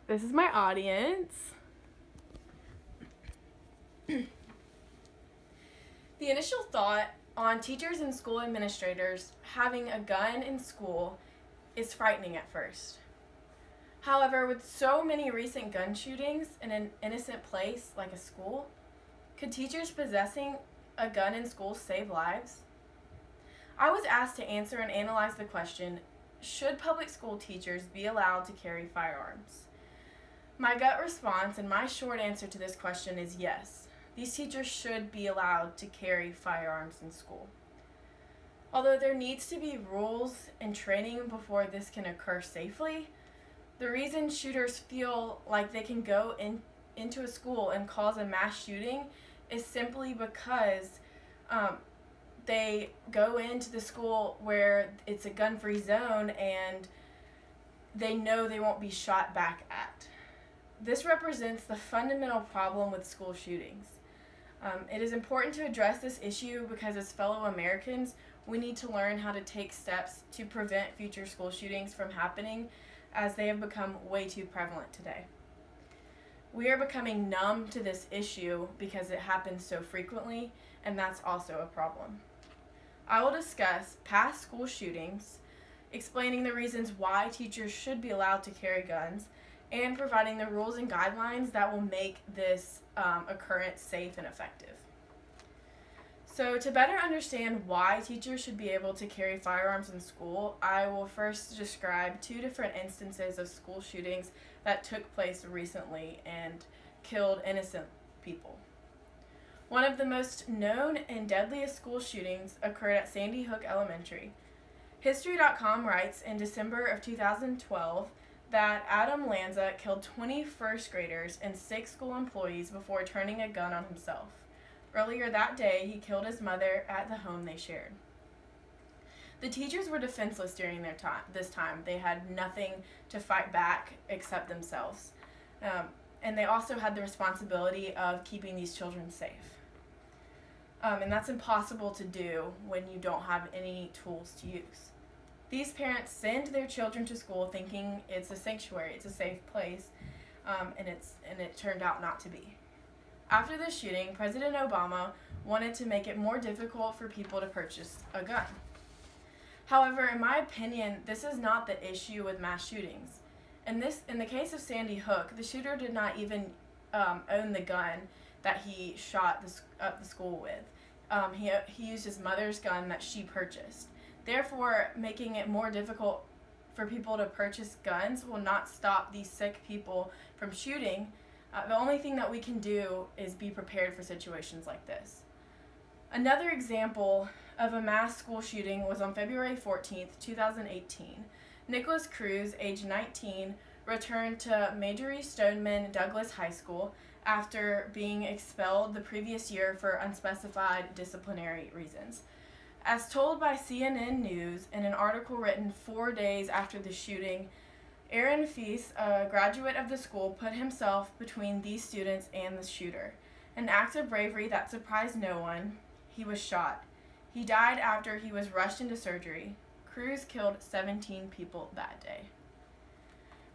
This is my audience. The initial thought on teachers and school administrators having a gun in school is frightening at first. However, with so many recent gun shootings in an innocent place like a school, could teachers possessing a gun in school save lives? I was asked to answer and analyze the question, should public school teachers be allowed to carry firearms? My gut response and my short answer to this question is yes. These teachers should be allowed to carry firearms in school. Although there needs to be rules and training before this can occur safely, the reason shooters feel like they can go into a school and cause a mass shooting is simply because they go into the school where it's a gun-free zone and they know they won't be shot back at. This represents the fundamental problem with school shootings. It is important to address this issue because as fellow Americans, we need to learn how to take steps to prevent future school shootings from happening as they have become way too prevalent today. We are becoming numb to this issue because it happens so frequently, and that's also a problem. I will discuss past school shootings, explaining the reasons why teachers should be allowed to carry guns, and providing the rules and guidelines that will make this occurrence safe and effective. So to better understand why teachers should be able to carry firearms in school, I will first describe two different instances of school shootings that took place recently and killed innocent people. One of the most known and deadliest school shootings occurred at Sandy Hook Elementary. History.com writes in December of 2012 that Adam Lanza killed 20 first graders and 6 school employees before turning a gun on himself. Earlier that day, he killed his mother at the home they shared. The teachers were defenseless during this time. They had nothing to fight back except themselves. And they also had the responsibility of keeping these children safe. And that's impossible to do when you don't have any tools to use. These parents send their children to school thinking it's a sanctuary, it's a safe place, and it turned out not to be. After this shooting, President Obama wanted to make it more difficult for people to purchase a gun. However, in my opinion, this is not the issue with mass shootings. In the case of Sandy Hook, the shooter did not even own the gun that he shot up the school with. He used his mother's gun that she purchased. Therefore, making it more difficult for people to purchase guns will not stop these sick people from shooting. The only thing that we can do is be prepared for situations like this. Another example of a mass school shooting was on February 14th, 2018. Nicholas Cruz, age 19, returned to Marjory Stoneman Douglas High School after being expelled the previous year for unspecified disciplinary reasons. As told by CNN News in an article written 4 days after the shooting, Aaron Feast, a graduate of the school, put himself between these students and the shooter. An act of bravery that surprised no one. He was shot. He died after he was rushed into surgery. Cruz killed 17 people that day.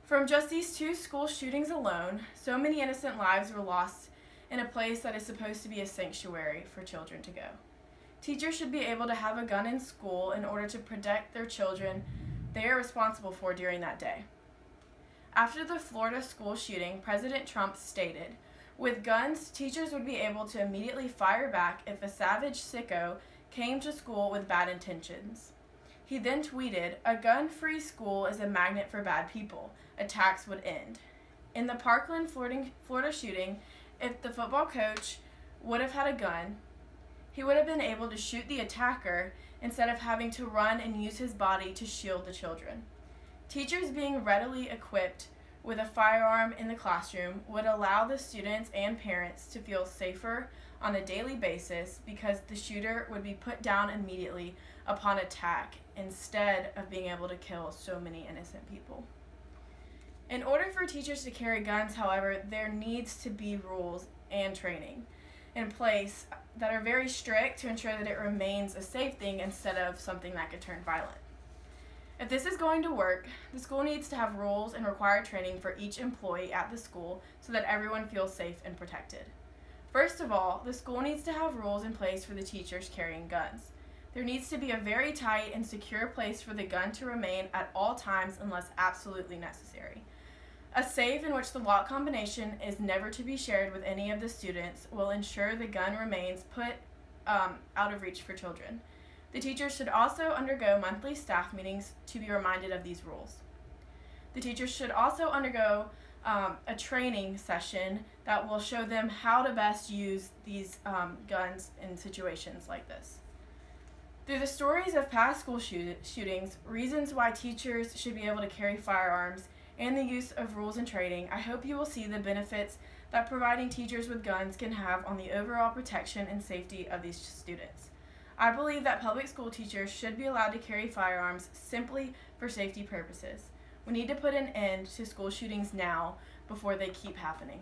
From just these 2 school shootings alone, so many innocent lives were lost in a place that is supposed to be a sanctuary for children to go. Teachers should be able to have a gun in school in order to protect their children they are responsible for during that day. After the Florida school shooting, President Trump stated, "With guns, teachers would be able to immediately fire back if a savage sicko came to school with bad intentions." He then tweeted, "A gun-free school is a magnet for bad people. Attacks would end." In the Parkland, Florida shooting, if the football coach would have had a gun, he would have been able to shoot the attacker instead of having to run and use his body to shield the children. Teachers being readily equipped with a firearm in the classroom would allow the students and parents to feel safer on a daily basis because the shooter would be put down immediately upon attack instead of being able to kill so many innocent people. In order for teachers to carry guns, however, there needs to be rules and training in place that are very strict to ensure that it remains a safe thing instead of something that could turn violent. If this is going to work, the school needs to have rules and required training for each employee at the school so that everyone feels safe and protected. First of all, the school needs to have rules in place for the teachers carrying guns. There needs to be a very tight and secure place for the gun to remain at all times unless absolutely necessary. A safe in which the lock combination is never to be shared with any of the students will ensure the gun remains put out of reach for children. The teachers should also undergo monthly staff meetings to be reminded of these rules. The teachers should also undergo a training session that will show them how to best use these guns in situations like this. Through the stories of past school shootings, reasons why teachers should be able to carry firearms, and the use of rules and training, I hope you will see the benefits that providing teachers with guns can have on the overall protection and safety of these students. I believe that public school teachers should be allowed to carry firearms simply for safety purposes. We need to put an end to school shootings now before they keep happening.